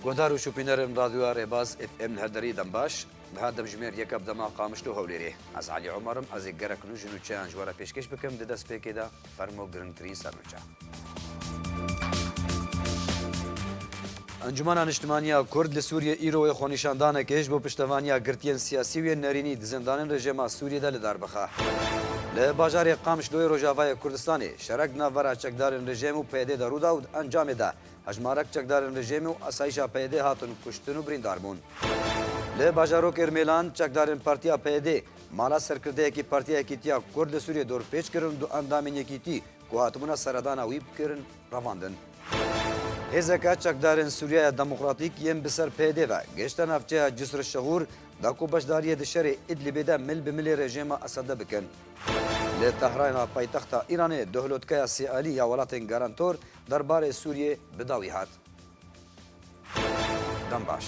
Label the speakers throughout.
Speaker 1: گۆدار و شوپینەرن رادیۆ ڕێباز FM هەردەری دەمباش بەها دەمژمێر یەکە بدەما قامشت و هەولێرێ ئەز عەلی عومەرم ئەزێک گەرەک نوژن و چیان ژوەرە پێشکەش بکەم دەدەست پێکێدا فەرمۆ گرنگتری سەرنوچە ئەنجومەنا نیشتمانیا کورد لە سووریە ئیرۆی خۆنیشاندانەکەش بۆ پشتەوانیا گرتیەن سیاسی وێ نەرینی دزندانن ڕێژێما سووریەدا لە داربەخا لە باژارێ قامشلۆی ڕۆژاوایە کوردستانی شەرەک ناڤەرا چەکدارن ڕێژێم و پەیدێدا ڕوودا و ئەنجامێدا هەژمارەك چەکدارن ڕێژێم و ئەسایشا پەیدێ هاتن کوشتن و بریندار بوون لە باژارۆ کێرمێلان چەکدارن پارتیا پەیدێ مالا سەرکردەیەکی پارتیایەکی تیا کورد لە سووریە دۆرپێچکردن و ئەندامین یەکیتی کو هاتبوونە سەردانا وی بکردن ڕەواندن هێزەکە چەکدارن سووریایە دەموقراتیک یەن بسەر پەیدێڤە گەشتە ناوچەیە جسر شەهور داکو بەشداریە دشەرێ ئیدلیبێدا مل بملێ ڕێژێمە ئەسەدە بکەن لە تەهرانە پایتەختە ئیرانێ دۆهلۆتکەیە سیئالی یا وڵاتên گارانتۆر دەربارەی سووریێ بداوی هات دەم باش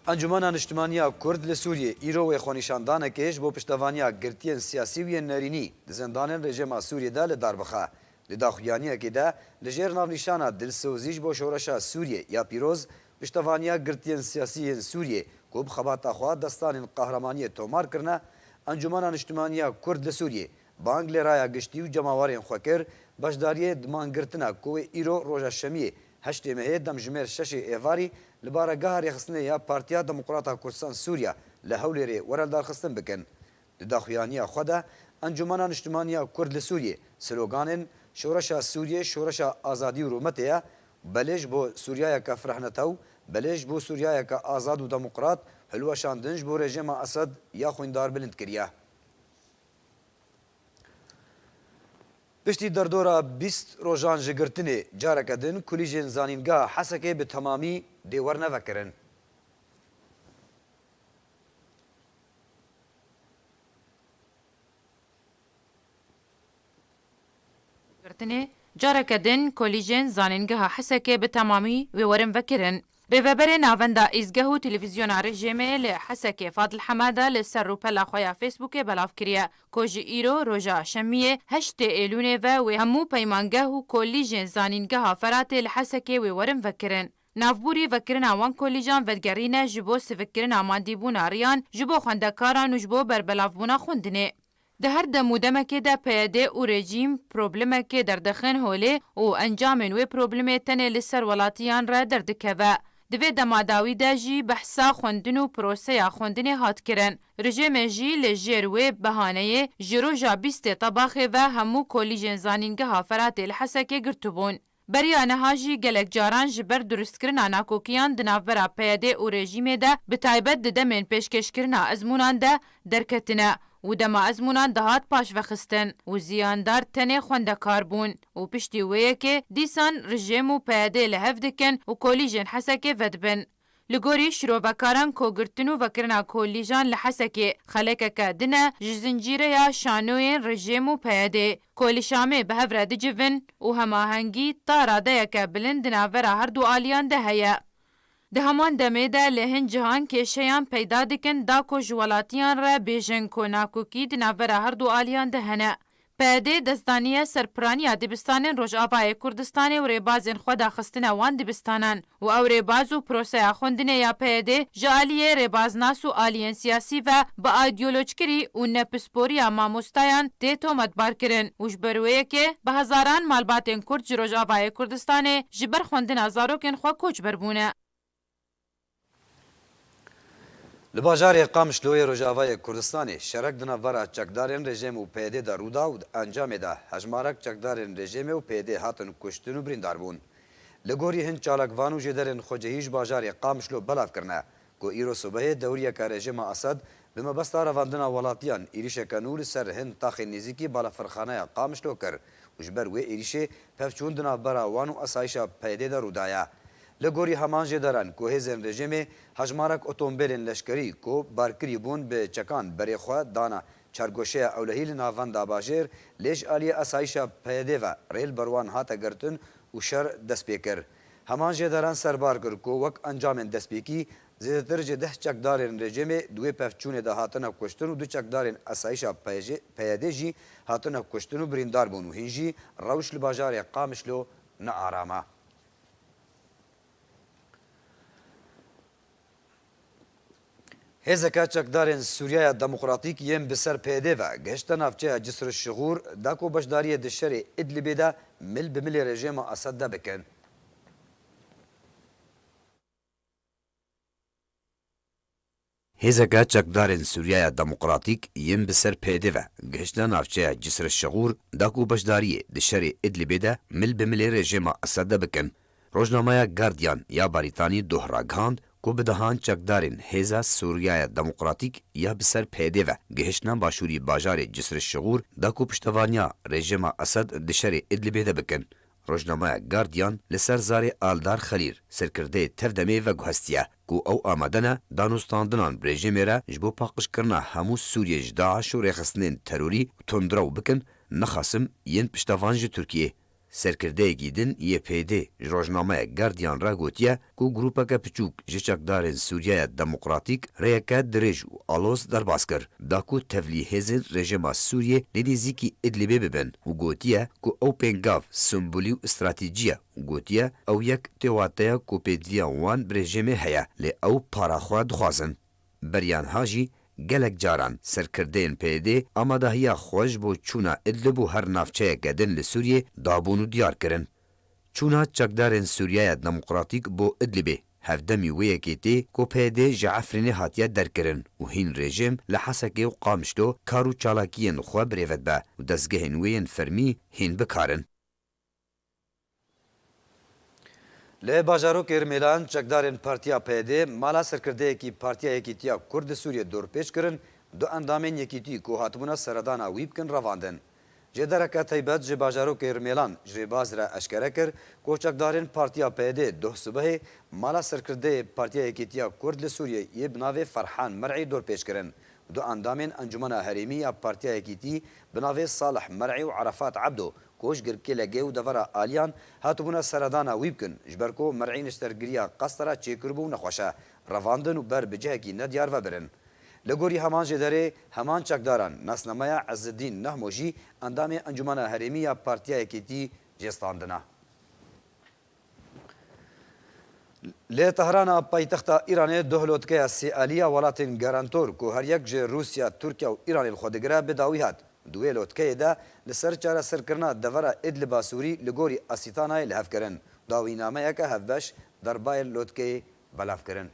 Speaker 1: ئەنجومەنا نیشتمانیا کورد لە سووریێ ئیرۆوێ خۆنیشاندانەکەش بۆ پشتەوانیا گرتیەن سیاسی ویە نەرینی دزندانên رێژێما سووریەدا لە داربەخا لە داخویانیەکێدا لەژێر ناونیشانە دلسۆزیش بۆ شۆڕەشە سووریێ یا پیرۆز پشتەوانیا گرتیەن سیاسیên سووریێ کو بخەباتەخوا دەستانên قەهرەمانیە تۆمار کردنە ئەنجومەنا نیشتمانیا کورد لە سووریێ بانگ لێ رایە گشتی و جەماوەرێن خۆکرد بەشداریە دمانگرتنە کۆوێ ئیرۆ ڕۆژە شەمیێ هەشتێ مەهەیە دەمژمێر شەشێ ئێڤاری لە بارەگا ڕێخستنە یا پارتیا دەموقراتا کوردستان سووریا لە هەولێرێ وەرەدارخستن بکەن لە داخویانیە خۆدا ئەنجومەنا نیشتمانیا کورد لە سووریێ سلۆگانên شۆڕەشە سووریێ شۆڕەشە ئازادی و ڕوومەتەیە بەلێژ بۆ سووریایەکە فرەحنەتە و بەلێژ بۆ سووریایەکە ئازاد و دەموقرات هەلوەشاندنش بۆ رێژێمە ئەسەد یا خوێندار بلند کردیە پشتی دەردۆرە 20 ڕۆژان ژگرتنێ جارەکە دن کولیژێن زانینگا حەسەکێ بە تەمامی دێوەرنەڤەکردن
Speaker 2: جارەکە دن کۆلیژێن زانینگەها حەسەکێ بە تەمامی وێوەرم vekirин. Rêveberê navenda îzgeh û televîzyona rejimê li Hesekê Fadil Hemeda li ser rûpela xwe ya Facebookê belav kiriye ku ji îro roja şemiyê heştê Êlûnê ve wê hemû peymangeh û kolîjên zanîngeha Feratê li Hesekê wêwerin vekirin. Navbûrî vekirina wan kolîjan vegerîne ji bo sivikkirina madîbûna riyan ji bo xwendekaran û ji bo berbelavbûna xwendinê. Di her dem û demekê de PYD û rejîm problemekê derdixin holê û encamên wê problemê tenê li ser welatiyan re derdikeve. Di vê demadawî de jî behsa xwendin û proseya xwendinê hat kirin. Rejimê jî li jêr wê behaneyê ji roja 20 tebaxê ve hemû kolîjên zanîngeha Feratê li Hesekê girtibûn. Beriya niha jî gelek caran ji ber durustkirina nakokiyan di navbera PYD û rejîmê de bi taybet di demên pêşkeşkirina ezmûnan de derketine. û dema ezmûnan dihat paşvexistin û ziyandar tenê xwendekar bûn û piştî wê yekê dîsan rejim û PYD li hev dikin û kolîjên Hesekê vedibin. Li gorî şîrovekaran kogirtin û vekirina kolîjan li Hesekê xelekeke dine ji zincîreya şanoyên rejim û PYD. Kolîşamê bi hev re dicivin û hemahengî ta radeyeke bilind di navbera her du aliyan de heye. Di heman demê de li hin cihan kêşeyan peyda dikin da ku ji welatiyan re bêjin ku nakokî di navbera her du aliyan de hene. PYD destaniya serpiraniya dibistanên Rojavayê Kurdistanê û rêbazên xwe daxistina wan dibistanan û ew rêbaz û proseya xwendinê ya PYD ji aliyê rêbaznas û aliyên siyasî ve bi îdeolojkirî û nepisporiya mamostayan tê tometbar kirin û ji ber wê yekê bi hezaran malbatên Kurd ji Rojavayê Kurdistanê ji ber xwendina zarokên xwe koçber bûne.
Speaker 1: Li bajarê Qamişloyê Rojavayê Kurdistanê şerek di navbera çekdarên rejim û PYD de rûda û di encamê de hejmarek çekdarên rejimê û PYD hatin kuştin û birîndar bûn. Li gorî hin çalakvan û jêderên xwecihî ji bajarê Qamişlo belav kirine ku îro sobehê dewriyeka rejima Esed bi mebesta revandina welatiyan êrişeke nû li ser hin taxê nêzîkî balafirxaneya Qamişlo kir û ji ber wê êrişê pevçûn di navbera wan û esayişa PYD de rûdaya. Li gorî heman jêderan ku hêzên rejimê hejmarek otomobîlên leşkerî ku barkirî bûn bi çekan berê xwe dana çargoşeya ewlehî li navenda bajêr lê ji aliyê esayişa PYD ve rêl berwan hate girtin û şer dest pê kir. Heman jêderan serbar kir ku wek encamên destpêkî zêdetir ji 10 çekdarên rejimê di wê pevçûnê de hatine kuştin û du çekdarên esayişa PYD jî hatine kuştin û birîndar bûn û hîn jî rewş li bajarê Qamişlo nearama. Hêzeka çekdarên Sûriya Demokratîk yên bi ser pêdê ve gehişta navçeya Cisr Şixûr da ku beşdariyê di şerê İdlibê de mil bi milê rejima Esed de bikin. Hêzeka çekdarên Sûriya Demokratîk yên bi ser pêdê ve gehişta navçeya Cisr Şixûr da ku beşdariyê di şerê İdlibê de mil bi milê rejima Esed de bikin. Rojnamaya Guardian ya Brîtanî dohragihand ku bi dehan çekdarên Hêza Sûriya Demokratîk ya bi ser pêdê ve gihiştina başûrî bajarê Cisr Şixûr da ku piştevaniya rejima Esed di şerê İdlibê de bikin. Rojnamaya Guardian li ser zarê Aldar Xelîr serkirdeyê tevdemê veguhestiye ku ew amade ne danûstandinan rejimê re ji bo paqijkirina hemû Sûriyê ji Daeş û rêxistinên terorî tundrew bikin nexasim yên piştevan ji Tirkiyê. Serkirdeyekî din YPD ji rojnameya Guardian re gotiye ku grûpeke piçûk ji çekdarên Sûriya Demokratîk rêyeke dirêj û alos derbas kir da ku tevlî hêzên rejima Sûriyê lê nêzîkî Idlibê bibin û gotiye ku ew pêngav simbolî û stratîjî û gotiye ew yek têwateya ku pêdiviya wan bi rejimê heye lê ew paraxwe dixwazin. Beryanha jî gelek caran serkirdeyên pêdê amadehiya xwe ji bo çûna Idlib û her navçeyeke din li Sûriyê dabûn û diyar kirin. Çûna çekdarên Sûriya Demokratîk bo Idlibê hevdemî wê yekê tê ku pêdê ji Efrînê hatiye derkirin û hîn rejim li Hesekê û Qamişlo kar û çalakiyên xwe birêve dibe û destgehên wê yên fermî hîn bikarin. Li bajarokê Rêmelan çekdarên Partiya PYD mala serkirdeyekî Partiya Yekîtiya Kurd li Sûriyê dorpêç kirin du endamên yekîtî ku hatibûna seredana wî bikin revandin. Jêdereke taybet ji bajarokê Rêmelan ji rêbaz re eşkere kir ku çekdarên Partiya PYD doh sibehê mala serkirdeyê Partiya Yekîtiya Kurd li Sûriyê yê bi navê Ferhan Mer'î dorpêç kirin. Du endamên Encumena Herêmî ya Partiya Yekîtî bi navê Salih Mer'î û Arafat Ebdo کوش گرکی لگه و دورا آلیان هاتبونا سردانا ویبکن جبرکو مرعین اشترگریا قصرا چیکربو نخوشه رواندن و بر بجهکی ندیار و برن. لگوری همان جداره همان چکداران نسنمایا عزالدین نحموجی اندام انجمن هرمی یا پارتیا یکیتی جستاندنا. لی تهران پایتخت ایران دهلوتکه سیالیا ولاتین گارانتور کو هر یک جه روسیا ترکیه و ایران الخودگره بداویات. دوی لوتکه ده لسر چاره سرکرنا دورا ادلب سوری لگوری اسیتانای لحف کرن داوی نامه یک هفبش در بای لوتکه بلاف کرن.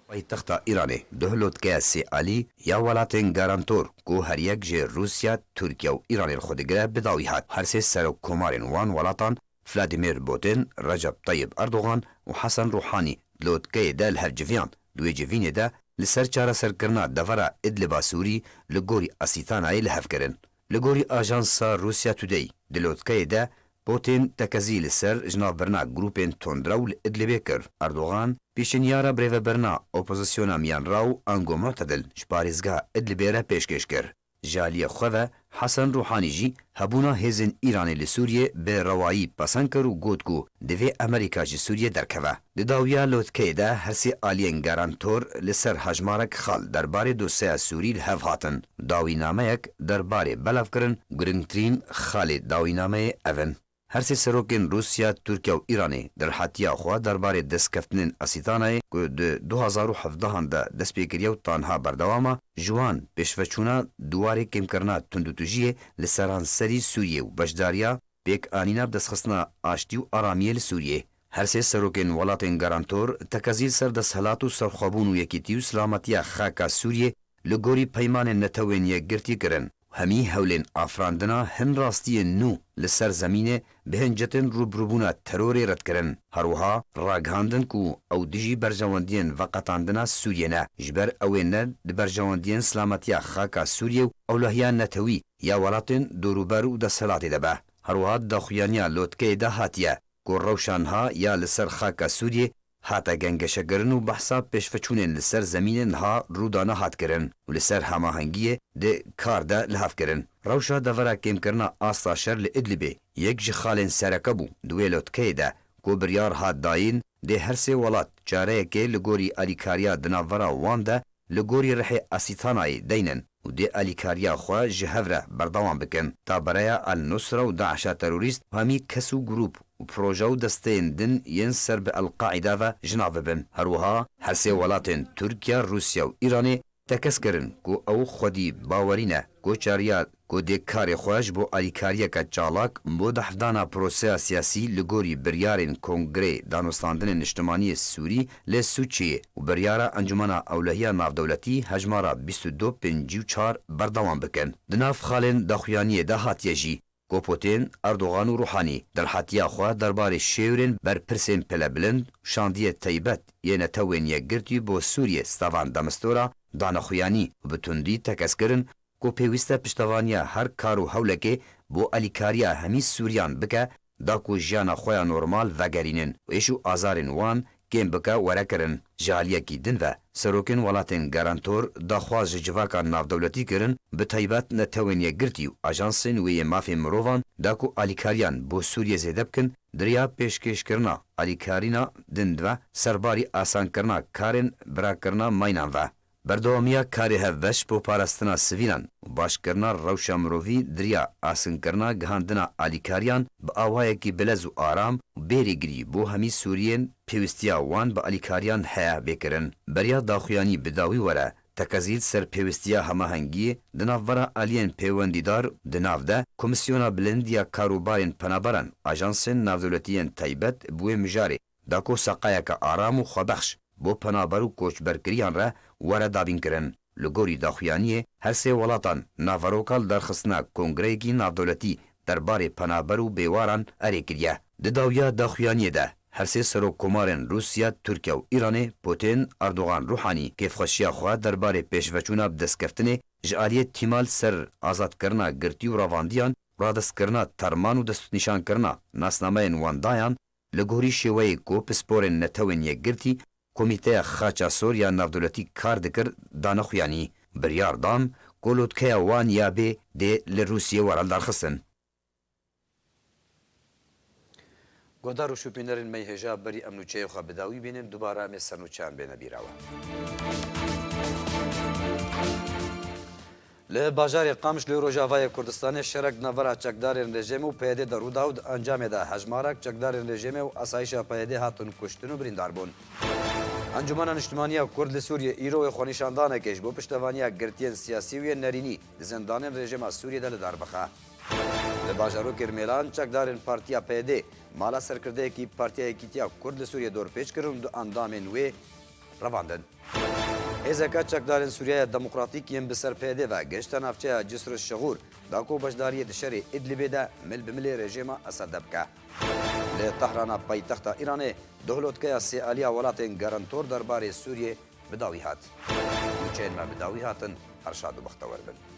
Speaker 1: پایتخت ایرانی ده لوتکه سیالی یا ولاتین گارانتور کو هر یک جه روسیا ترکیه و ایران الخودگره بداوی هات هر سه سرک کمارین وان ولاتان فلادیمیر پوتین، رجب طیب اردوغان و حسن روحانی لوتکه ده الهفجویان دوی جوینه ده لسر چاره سرکرنا دورا ادلب سوری لگوری اسیتانای لحف کرن. لگوری آژانسا روسیا تودی دلوتکه ده پوتین تکزی لسر جناب برنا گروپین تندرول ادلبه کر. اردوغان پیشنیارا بریو برنا اپوزیسیونا میان راو انگو معتدل شپارزگاه ادلبه را پیشکش کر. جالی خواه حسن روحانی جی هبونا هزن ایرانی لسوریه به روایی پسند کر و گود کو دوی امریکا جی سوریه درکوه. داویا لوتکه ده هرسی آلین گارانتور لسر هجمارک خال درباره دوسیه سوری لحف هاتن. داوی نامه یک درباره بلاف کرن گرنگترین خال داوی نامه اون. هرسی سروکین روسیا، ترکیه و ایرانی در حتیا خواه درباره دستکفتنین اسیتانه که ده 2017 ده دست پیکریه و تانها بردوامه جوان پیشوچونا دواره کم کرنا تندوتوجیه لسران سری سوریه و بشداریا پیک آنینا بدستخصنا آشتی و آرامیه لسوریه. هرسی سروکین ولاتین گارانتور تکازیل سر دستحلات و سرخوابون و یکیتی و سلامتیا خاکا سوریه لگوری پیمان نتوین یک گرتی کرن. همی هولین آفراندنا هن راستی نو لسر زمینه به هنجتن روبروبونا تروری رد کرن. هروها راگهاندن کو او دیجی برجواندین وقتاندنا سوریه نه. جبر اوینه دی برجواندین سلامتیا خاکا سوریه و اولهیان نتوی یا ولاتن دوروبرو دا سلاتی دبه. هروها دا خویانیا لوتکه دا هاتیه کو روشانها یا لسر خاکا سوریه هاتا گنگشه گرن و بحثا پیشفچونین لسر زمینن ها رودانا هات کرن و لسر هماهنگیه ده کار ده لحف کرن. روشا دورا کم کرنا آسا شر لإدلبه یک جخالین سرکبو دویلوتکه ده کو بریار هات داین ده هر سه ولات چاره که لگوری الیکاریا دناورا وان ده لگوری رحی اسیتانای دینن و ده الیکاریا خواه جهوره بردوان بکن تا برایا النصره و داعشا تروریست و همی کسو گروپ و پروژه و دستین دن ین سر به القاعده و جناو بن هروها هر سه ولاتین ترکیه روسیا و ایران تکس کرن کو او خودی باورینه کو چاریا کو د کار خوش بو الیکاریه کا چالاک بو دحدانا پروسه سیاسی لګوري بریارین کنگره دانوستاندن اجتماعی سوری له سوچي و بریارا انجمنا اولهیه ناف دولتی هجمارا 2254 بردوام بکن دناف خالن دخویانی ده هاتیجی کو پوتین اردوغان و روحانی در حتیا خو دربار شیورین بر پرسین پلبلند شاندیه تایبت ینه توینیه گرتی بو سوریه ستوان دمستورا دانخویانی و بتوندی تکسکرن کو پیوسته پشتوانیا هر کارو هولکه بو الیکاریا همی سوریان بکه دا کو جانا خویا نورمال وگرینن و ایشو آزارین وان گیم بکه ورکرن جالیه کی دن و سروکن ولاتین گارانتور دا خواز جواکا ناف دولتی کرن به تایبت نتوینیه گرتی و اجانسین وی مافی مروان دا کو الیکاریان بو سوریه زیده بکن دریا پیشکش کرنا الیکارینا دن و سرباری آسان کرنا کارن برا کرنا ماینان و بردوامیا کاری هفوش بو پارستنا سویلان و باشکرنا روشا مرووی دریا آسن کرنا گهاندنا الیکاریان با آوائه کی بلز و آرام و بیری گری بو همی سورین پیوستیا وان با الیکاریان حیا بکرن بریا داخویانی بداوی وره تکزیل سر پیوستیا هماهنگی دناف ورا آلین پیوندیدار دناف ده کمیسیونا بلندیا کاروبارین پنابران اجانسین نافدولتین تایبت بوی مجاری داکو ساقایا که آرام و خوابخش بو پنابرو کوچبرکریان را وره دابین کرن لگوری داخویانی هر سه ولاتان ناوروکال درخصنا کنگرهگی نافدولتی درباره پنابرو بیواران اره کریه دداویا داخویانی ده هر سه سرو کمارن روسیا ترکیه و ایران پوتین اردوغان روحانی کیف خوشیا خواه درباره پیشوچونا بدستکفتنه جعالیه تیمال سر آزاد کرنا گرتی و رواندیان رادست کرنا ترمان و دست نشان کرنا ناسنامه واندایان لگوری شوی کو پسپورن نتوین یک گرتی کمیته خاچا سوریا نافدولتی کار دکر دانخویانی بریار دام گلوتکه وان یابه ده لروسیه ورال درخصن. گودار و شوپینرین می هجاب بری امنوچه خواه بداوی بینن دوباره می سرنوچان بینه بیراوه. له باجار قامش له روجاوای کردستان شرک نوارا چکدارین رژیم و پیاده در روداود انجام ده هجمارک چکدارین رژیم و اسایش پیاده هاتون کشتن و بریندار بون. انجمن اجتماعی کرد سوریه ایرو خونیشاندانه کش بو پشتوانیا گرتین سیاسی و نرینی زندان رژیم سوریه دل داربخه له باجارو کرملان چکدارین پارتیا پیاده مالا سرکرده کی پارتیا اکیتیا کرد سوریه دور پیچ کرن دو اندامن و رواندن هزکا چکدارین سوریه دموکراتیک یم بسر پیاده و گشت نافچه جسر الشغور داکو بشداری دشر ادلب ده مل بمل رژیم اسد دبکه له طهران پایتخت ایران دهلوتکه سیالیا ولاتن گارانتور درباره سوریه بداوی هات چین ما بداوی هاتن ارشاد و بختور بن